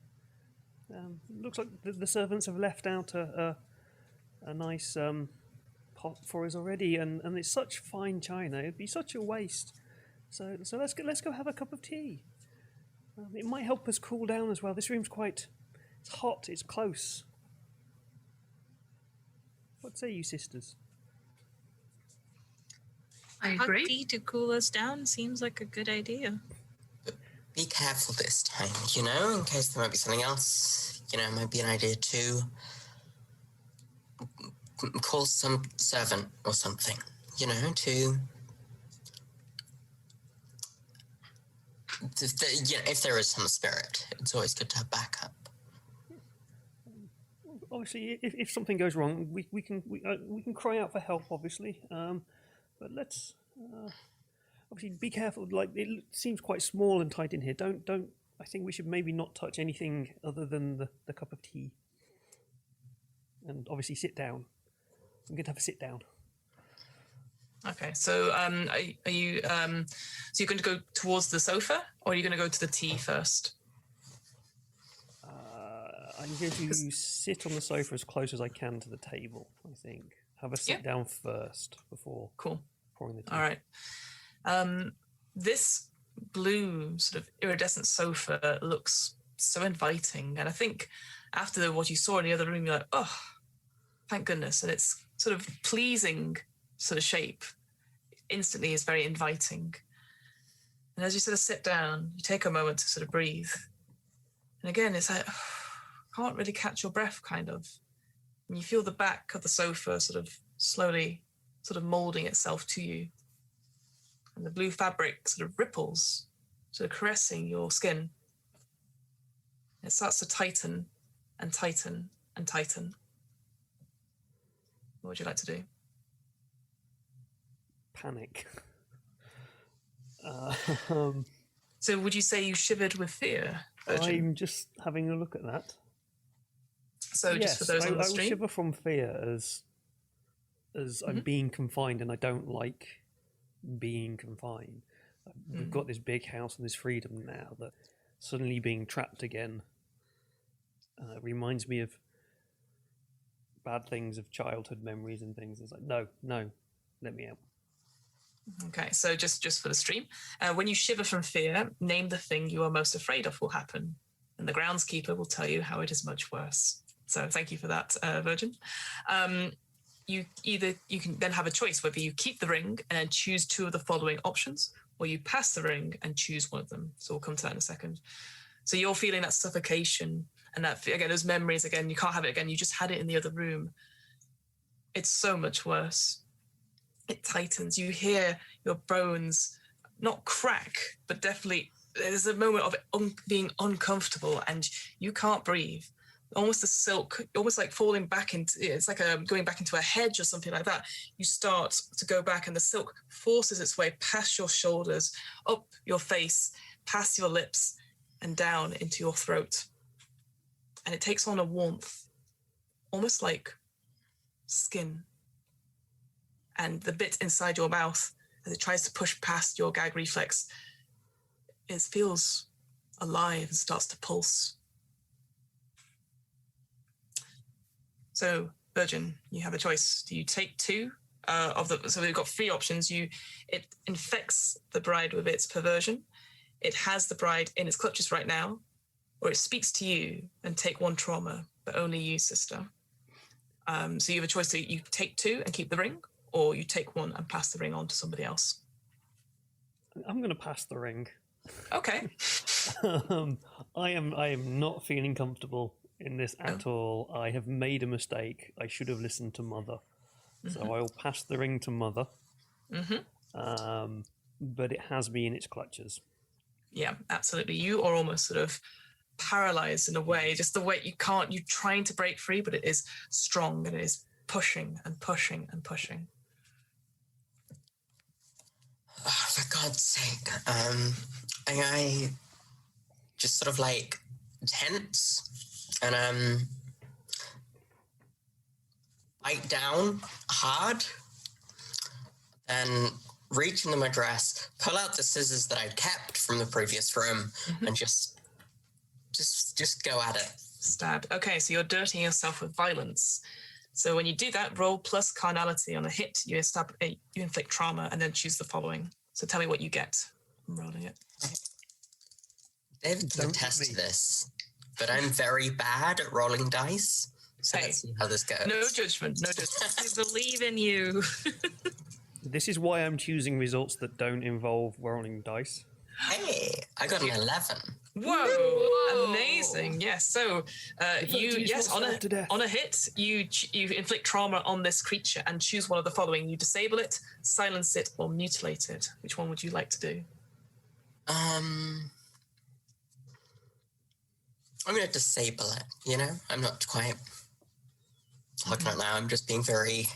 E: Looks like the servants have left out a nice pot for us already, and it's such fine china. It'd be such a waste. So let's go have a cup of tea. It might help us cool down as well. This room's it's hot. It's close. What say you, sisters?
D: I
C: Hot
D: agree.
C: tea to cool us down seems like a good idea.
F: Be careful this time, in case there might be something else. It might be an idea to call some servant or something, if there is some spirit, it's always good to have backup.
E: Obviously, if something goes wrong, we can cry out for help, obviously. But let's obviously be careful. Like, it seems quite small and tight in here. Don't. I think we should maybe not touch anything other than the cup of tea. And obviously, sit down. I'm going to have a sit down.
A: Okay, so are you so you're going to go towards the sofa, or are you going to go to the tea first?
E: I'm going to sit on the sofa as close as I can to the table, I think. Have a sit down first before pouring the tea.
A: All right. This blue sort of iridescent sofa looks so inviting, and I think after what you saw in the other room, you're like, oh, thank goodness. And it's sort of pleasing sort of shape. Instantly is very inviting. And as you sort of sit down, you take a moment to sort of breathe. And again, it's like, can't really catch your breath, kind of. And you feel the back of the sofa sort of slowly sort of molding itself to you. And the blue fabric sort of ripples, sort of caressing your skin. It starts to tighten and tighten and tighten. What would you like to do?
E: Panic.
A: So would you say you shivered with fear, Virgin?
E: I'm just having a look at that.
A: So
E: yes,
A: just for those on the
E: I
A: stream?
E: will shiver from fear as I'm being confined, and I don't like being confined. We've got this big house and this freedom now that suddenly being trapped again reminds me of bad things, of childhood memories and things. It's like, no, let me out.
A: Okay, so just for the stream, when you shiver from fear, name the thing you are most afraid of will happen, and the groundskeeper will tell you how it is much worse. So thank you for that, Virgin. You can then have a choice whether you keep the ring and then choose two of the following options, or you pass the ring and choose one of them. So we'll come to that in a second. So you're feeling that suffocation and that, again, those memories, again, you can't have it again. You just had it in the other room. It's so much worse. It tightens. You hear your bones not crack, but definitely there's a moment of it being uncomfortable and you can't breathe. Almost the silk, almost like falling back into, it's like going back into a hedge or something like that. You start to go back and the silk forces its way past your shoulders, up your face, past your lips, and down into your throat. And it takes on a warmth, almost like skin. And the bit inside your mouth, as it tries to push past your gag reflex, it feels alive and starts to pulse. So, Virgin, you have a choice. Do you take two of the... So we've got three options. It infects the bride with its perversion. It has the bride in its clutches right now, or it speaks to you and take one trauma, but only you, sister. So you have a choice to you take two and keep the ring, or you take one and pass the ring on to somebody else.
E: I'm going to pass the ring.
A: Okay.
E: I am not feeling comfortable in this at all. I have made a mistake. I should have listened to Mother. So I will pass the ring to Mother. But it has me in its clutches.
A: Yeah, absolutely. You are almost sort of paralyzed in a way, just the way you're trying to break free, but it is strong and it is pushing and pushing and pushing.
F: Oh, for God's sake. I just sort of like tense and bite down hard, then reach into my dress, pull out the scissors that I'd kept from the previous room, and just go at it.
A: Stab. Okay, so you're dirtying yourself with violence. So when you do that, roll plus carnality on a hit. You inflict trauma, and then choose the following. So tell me what you get. I'm rolling it.
F: David can attest to this, but I'm very bad at rolling dice. So let's see how this goes.
A: No judgment. No judgment.
C: I believe in you.
E: This is why I'm choosing results that don't involve rolling dice.
F: Hey, I got an 11.
A: Whoa! Amazing. Yes. So on a hit, you inflict trauma on this creature and choose one of the following. You disable it, silence it, or mutilate it. Which one would you like to do?
F: I'm going to disable it, you know? I'm not quite looking at it now. I'm just being very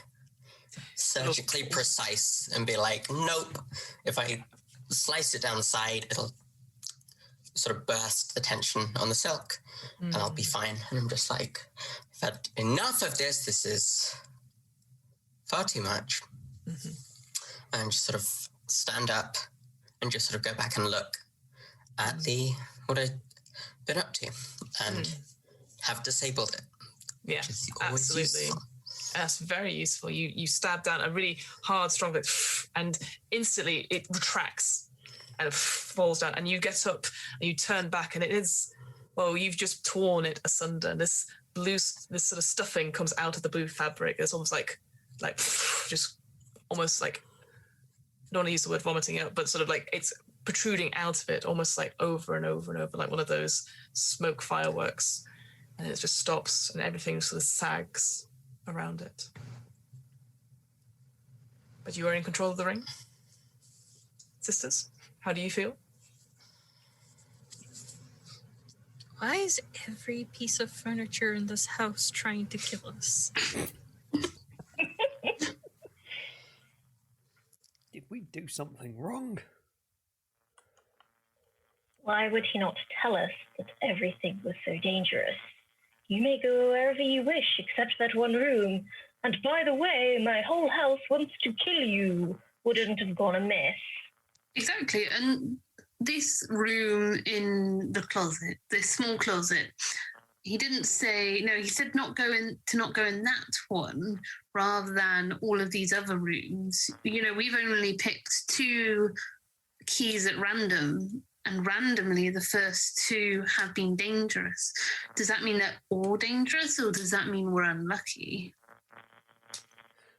F: surgically precise and be like, nope. If I slice it down the side, it'll sort of burst the tension on the silk and I'll be fine. And I'm just like, I've had enough of this. This is far too much. And just sort of stand up and just sort of go back and look at what I've been up to and have disabled it.
A: Yeah, absolutely.
F: Useful.
A: That's very useful. You stab down a really hard, strong bit, and instantly it retracts and falls down. And you get up and you turn back, and it is, well, you've just torn it asunder. And this sort of stuffing comes out of the blue fabric. It's almost like just almost like, I don't want to use the word vomiting out, but sort of like it's protruding out of it, almost like over and over and over, like one of those smoke fireworks. And it just stops, and everything sort of sags around it. But you are in control of the ring. Sisters, how do you feel?
C: Why is every piece of furniture in this house trying to kill us?
E: Did we do something wrong?
B: Why would he not tell us that everything was so dangerous? You may go wherever you wish except that one room. And by the way, my whole house wants to kill you. Wouldn't have gone amiss.
D: Exactly. And this room in the closet, this small closet, he didn't say, no, he said not go in that one rather than all of these other rooms. You know, we've only picked 2 keys at random, and randomly the first 2 have been dangerous. Does that mean they're all dangerous, or does that mean we're unlucky?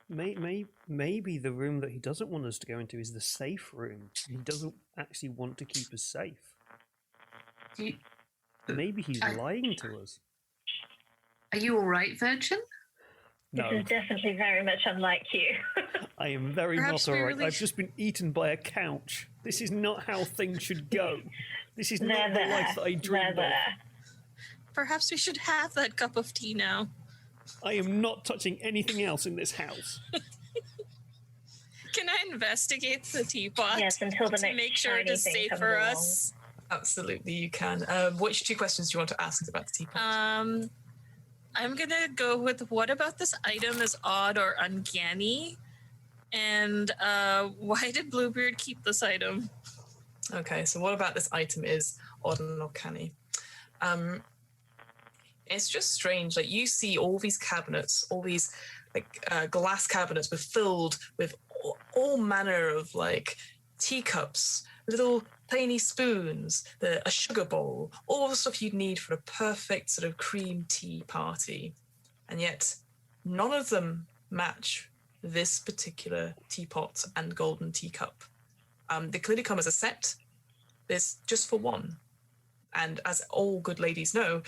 E: Maybe the room that he doesn't want us to go into is the safe room. He doesn't actually want to keep us safe. Maybe he's lying to us.
D: Are you all right, Virgin?
E: No.
B: This is definitely very much unlike you.
E: I am very
C: Perhaps
E: not all right.
C: really
E: I've just been eaten by a couch. This is not how things should go. This is not the
B: There.
E: life that I dreamed of.
C: Perhaps we should have that cup of tea now.
E: I am not touching anything else in this house.
C: Can I investigate the teapot?
B: Yes, until the
C: to
B: next
C: make sure it
B: shiny
C: is
B: thing
C: safe
B: comes
C: for
B: along.
C: us.
A: Absolutely, you can. Which 2 questions do you want to ask about the teapot?
C: I'm gonna go with what about this item is odd or uncanny, and why did Bluebeard keep this item?
A: Okay, so what about this item is odd and uncanny? It's just strange. Like, you see all these cabinets, all these glass cabinets filled with all manner of like teacups, little tiny spoons, a sugar bowl, all the stuff you'd need for a perfect sort of cream tea party. And yet none of them match this particular teapot and golden teacup. They clearly come as a set. There's just for one. And as all good ladies know,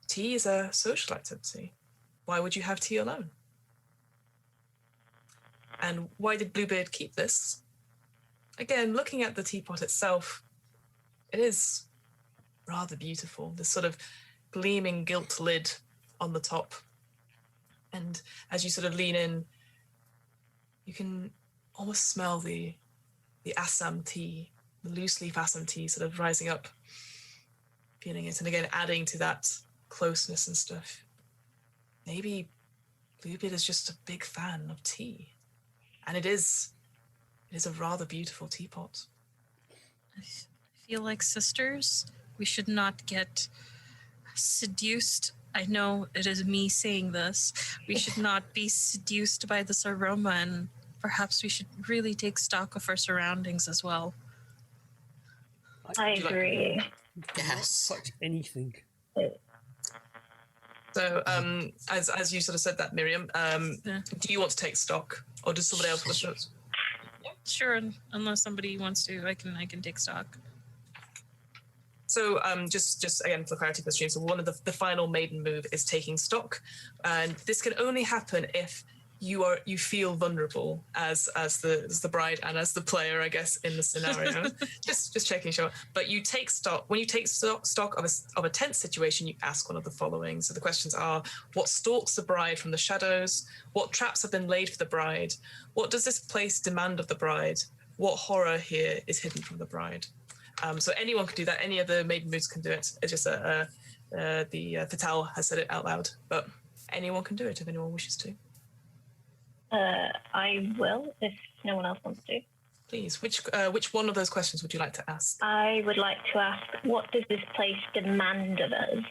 A: tea is a social activity. Why would you have tea alone? And why did Bluebeard keep this? Again, looking at the teapot itself, it is rather beautiful. This sort of gleaming gilt lid on the top. And as you sort of lean in, you can almost smell the Assam tea, the loose leaf Assam tea sort of rising up, feeling it. And again, adding to that closeness and stuff. Maybe Bluebeard is just a big fan of tea. And it is a rather beautiful teapot.
C: I feel like, sisters, we should not get seduced. I know it is me saying this. We should not be seduced by this aroma, and perhaps we should really take stock of our surroundings as well.
B: I agree.
F: Yes.
E: Touch anything.
A: So, as you sort of said that, Miriam, do you want to take stock, or does somebody else want to?
C: Sure, unless somebody wants to, I can take stock.
A: So, just again for clarity for the stream. So, one of the final maiden move is taking stock, and this can only happen if you feel vulnerable as the bride and as the player, I guess, in the scenario. just checking sure. But you take stock when you take stock of a tense situation. You ask one of the following. So the questions are: what stalks the bride from the shadows? What traps have been laid for the bride? What does this place demand of the bride? What horror here is hidden from the bride? So anyone can do that. Any of the maiden moves can do it. It's just the Fatal has said it out loud, but anyone can do it if anyone wishes to.
B: I will, if no one else wants to.
A: Please, which one of those questions would you like to ask?
B: I would like to ask, what does this place demand of us?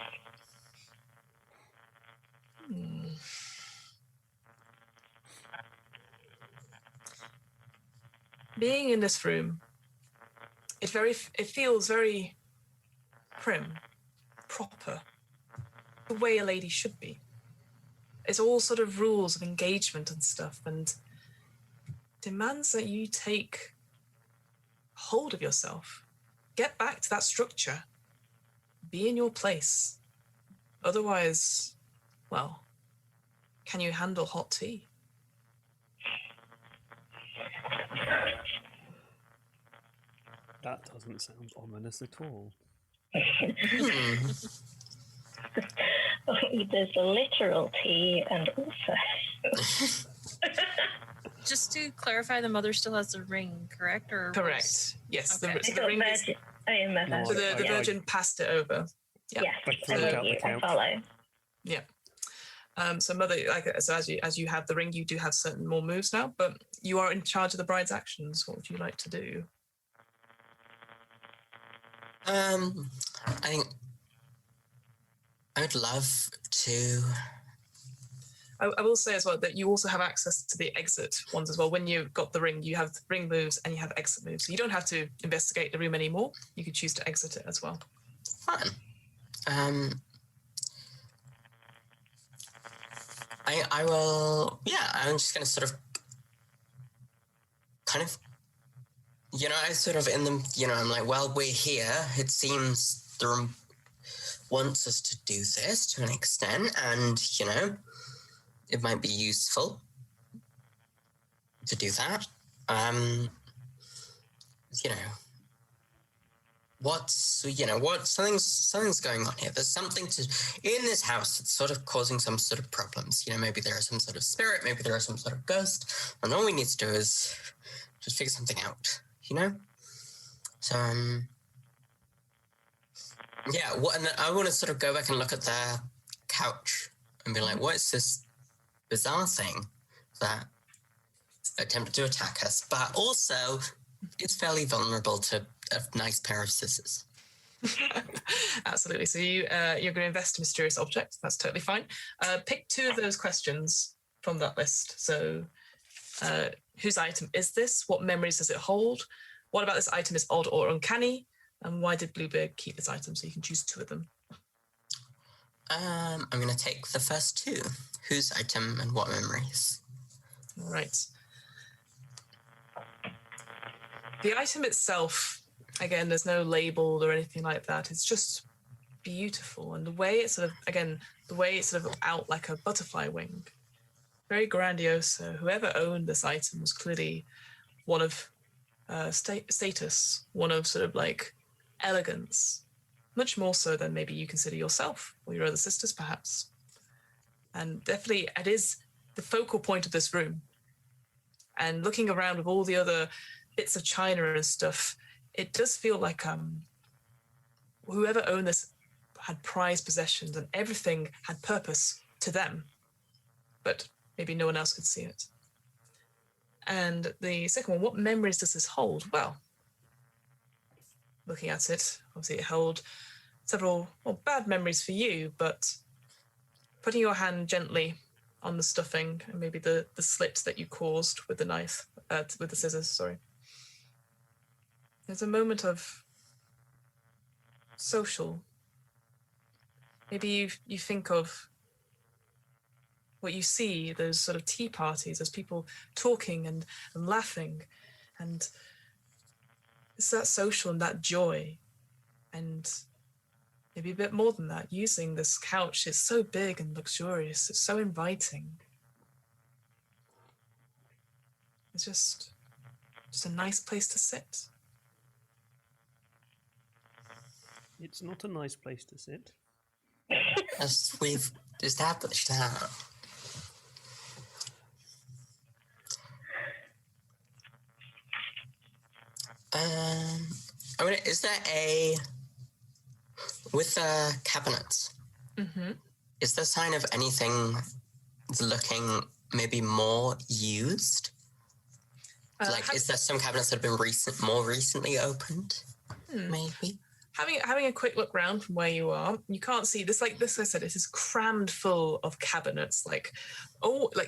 A: Being in this room, it feels very prim, proper, the way a lady should be. It's all sort of rules of engagement and stuff, and demands that you take hold of yourself. Get back to that structure. Be in your place. Otherwise, well, can you handle hot tea?
E: That doesn't sound ominous at all.
B: There's the literal tea and also...
C: Just to clarify, the mother still has the ring, correct? Or
A: correct. Yes,
C: okay.
A: the ring is...
B: I am a
A: So the Virgin passed it over. Yeah.
B: Yes,
E: I threw it out the
B: I
E: couch.
B: follow.
A: Yeah. So Mother, so as you have the ring, you do have certain more moves now, but you are in charge of the bride's actions. What would you like to do?
F: I think I would love to.
A: I will say as well that you also have access to the exit ones as well. When you've got the ring, you have ring moves and you have exit moves. So you don't have to investigate the room anymore. You could choose to exit it as well.
F: Fun. I will. Yeah, I'm just going to sort of, kind of, I sort of in the, I'm like, well, we're here. It seems the room wants us to do this to an extent, and it might be useful to do that. Something's going on here. There's something in this house that's sort of causing some sort of problems. Maybe there is some sort of spirit, maybe there is some sort of ghost, and all we need to do is just figure something out, So, and I want to sort of go back and look at their couch and be like, what is this bizarre thing that attempted to attack us, but also it's fairly vulnerable to a nice pair of scissors.
A: Absolutely. So you're going to invest in mysterious objects. That's totally fine. Pick 2 of those questions from that list. So whose item is this? What memories does it hold? What about this item is odd or uncanny? And why did Bluebeard keep this item? So you can choose 2 of them.
F: I'm going to take the first 2. Whose item and what memories?
A: All right. The item itself, again, there's no label or anything like that. It's just beautiful. And the way it's out like a butterfly wing, very grandiose. So whoever owned this item was clearly one of status, one of sort of like elegance, much more so than maybe you consider yourself or your other sisters, perhaps. And definitely it is the focal point of this room. And looking around with all the other bits of china and stuff, it does feel like whoever owned this had prized possessions and everything had purpose to them, but maybe no one else could see it. And the second one, what memories does this hold? Well, looking at it, obviously it held several bad memories for you, but putting your hand gently on the stuffing and maybe the slit that you caused with the knife, with the scissors, sorry. There's a moment of social. Maybe you think of what you see, those sort of tea parties, those people talking and laughing, and it's that social and that joy, and maybe a bit more than that, using this couch. It's so big and luxurious, it's so inviting. It's just a nice place to sit.
E: It's not a nice place to sit.
F: As we've established that. Is there with the cabinets, is there a sign of anything looking maybe more used? Is there some cabinets that have been more recently opened? Maybe.
A: Having a quick look round from where you are, you can't see this. Like this, I said, it is crammed full of cabinets. Like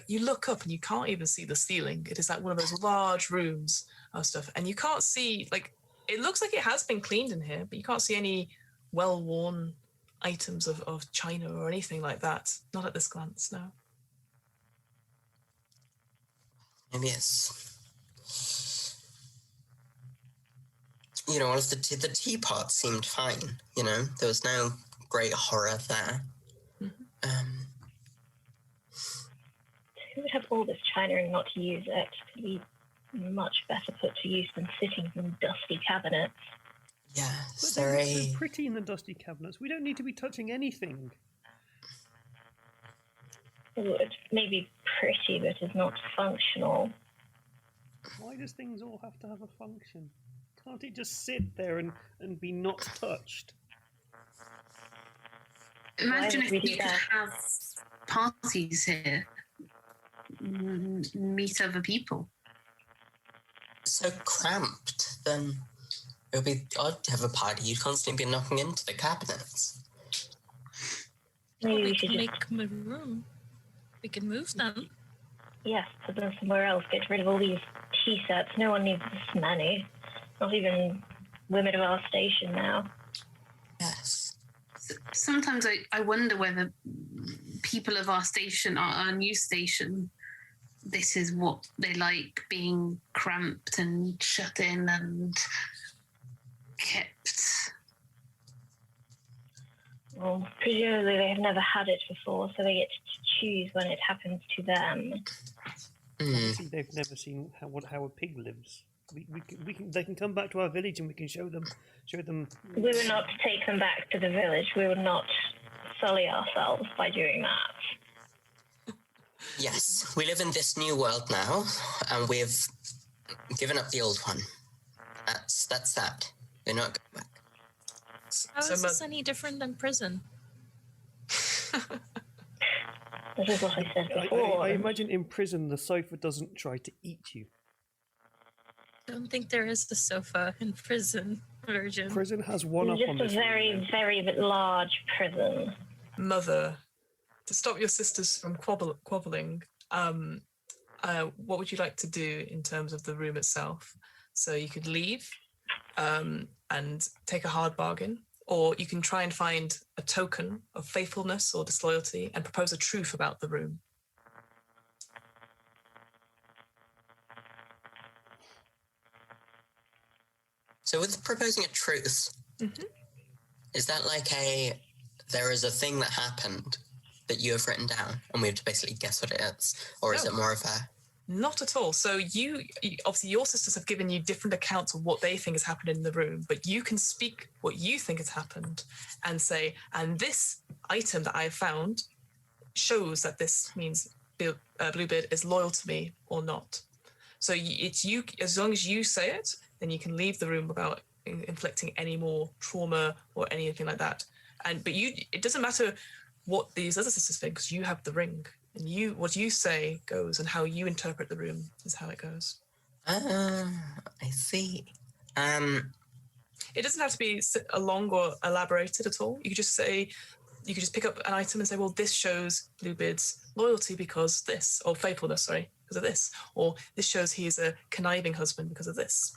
A: you look up and you can't even see the ceiling. It is like one of those large rooms of stuff, and you can't see. Like it looks like it has been cleaned in here, but you can't see any well-worn items of china or anything like that. Not at this glance, no.
F: Maybe it's. The teapot seemed fine, there was no great horror there.
B: Who would have all this china and not to use it? Could be much better put to use than sitting in dusty cabinets.
F: Yeah,
E: but they're so pretty in the dusty cabinets. We don't need to be touching anything.
B: It may be pretty, but it's not functional.
E: Why does things all have to have a function? Can't it just sit there and be not touched?
D: Imagine if
B: we
D: we
B: do
D: could
B: that?
D: have parties here, meet other people.
F: So cramped, then it would be odd to have a party. You'd constantly be knocking into the cabinets.
B: Maybe
C: we
B: we should
C: can
B: just,
C: make room. We can move them.
B: yes, put them somewhere else. Get rid of all these tea sets. No one needs this many. Not even women of our station now.
F: Yes.
D: Sometimes I wonder whether people of our station, our new station, this is what they like, being cramped and shut in and kept.
B: Well, presumably they have never had it before, so they get to choose when it happens to them.
E: See, they've never seen how a pig lives. They can come back to our village and we can show them.
B: We will not take them back to the village. We will not sully ourselves by doing that.
F: Yes, we live in this new world now, and we've given up the old one. That's that. We're not going back.
C: How is this any different than prison?
B: This is what I said before.
E: I imagine in prison the sofa doesn't try to eat you.
C: I don't think there is the sofa in prison, Virgin.
E: Prison has one up
B: It's
E: on
B: just
E: this.
B: a very, very large prison.
A: Mother, to stop your sisters from quabbling, what would you like to do in terms of the room itself? So you could leave and take a hard bargain, or you can try and find a token of faithfulness or disloyalty and propose a truth about the room.
F: So with proposing a truth, is that like there is a thing that happened that you have written down and we have to basically guess what it is? Or is it more of a...
A: Not at all. So you obviously your sisters have given you different accounts of what they think has happened in the room, but you can speak what you think has happened and say, and this item that I have found shows that this means Bluebeard is loyal to me or not. So it's you, as long as you say it, then you can leave the room without inflicting any more trauma or anything like that. But it doesn't matter what these other sisters think, because you have the ring. And what you say goes, and how you interpret the room is how it goes.
F: I see.
A: It doesn't have to be long or elaborated at all. You could just pick up an item and say, well, this shows Bluebeard's loyalty because this, or faithfulness, because of this. Or this shows he is a conniving husband because of this.